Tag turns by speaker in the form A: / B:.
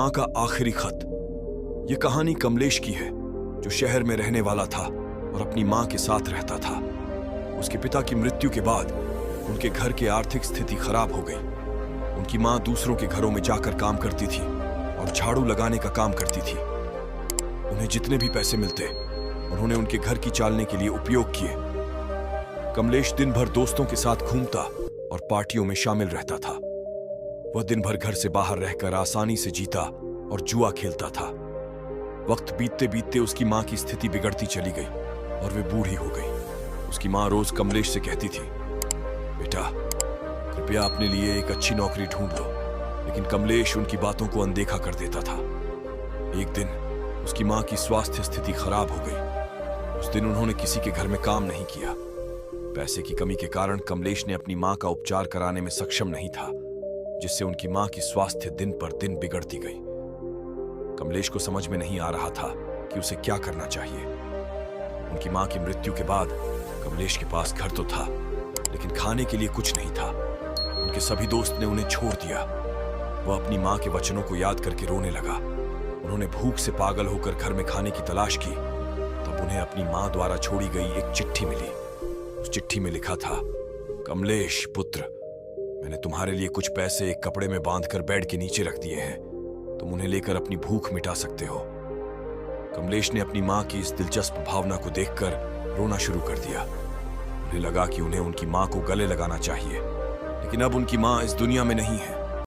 A: माँ का आखिरी खत। ये कहानी कमलेश की है, जो शहर में रहने वाला था और अपनी माँ के साथ रहता था। उसके पिता की मृत्यु के बाद उनके घर की आर्थिक स्थिति खराब हो गई। उनकी माँ दूसरों के घरों में जाकर काम करती थी और झाड़ू लगाने का काम करती थी। उन्हें जितने भी पैसे मिलते उन्होंने उनके घर की चालने के लिए उपयोग किए। कमलेश दिन भर दोस्तों के साथ घूमता और पार्टियों में शामिल रहता था। वह दिन भर घर से बाहर रहकर आसानी से जीता और जुआ खेलता था। वक्त बीतते बीतते उसकी माँ की स्थिति बिगड़ती चली गई और वे बूढ़ी हो गई। उसकी माँ रोज कमलेश से कहती थी, बेटा कृपया अपने लिए एक अच्छी नौकरी ढूंढ लो, लेकिन कमलेश उनकी बातों को अनदेखा कर देता था। एक दिन उसकी माँ की स्वास्थ्य स्थिति खराब हो गई। उस दिन उन्होंने किसी के घर में काम नहीं किया। पैसे की कमी के कारण कमलेश ने अपनी माँ का उपचार कराने में सक्षम नहीं था, जिससे उनकी माँ की स्वास्थ्य दिन पर दिन बिगड़ती गई। कमलेश को समझ में नहीं आ रहा था कि उसे क्या करना चाहिए। उनकी माँ की मृत्यु के बाद कमलेश के पास घर तो था, लेकिन खाने के लिए कुछ नहीं था। उनके सभी दोस्त ने उन्हें छोड़ दिया। वह अपनी माँ के वचनों को याद करके रोने लगा। उन्होंने भूख से पागल होकर घर में खाने की तलाश की। तब उन्हें अपनी माँ द्वारा छोड़ी गई एक चिट्ठी मिली। उस चिट्ठी में लिखा था, कमलेश पुत्र, मैंने तुम्हारे लिए कुछ पैसे एक कपड़े में बांधकर बेड के नीचे रख दिए हैं। तुम उन्हें लेकर अपनी भूख मिटा सकते हो। कमलेश ने अपनी माँ की इस दिलचस्प भावना को देखकर रोना शुरू कर दिया। उन्हें लगा कि उन्हें उनकी माँ को गले लगाना चाहिए, लेकिन अब उनकी माँ इस दुनिया में नहीं है।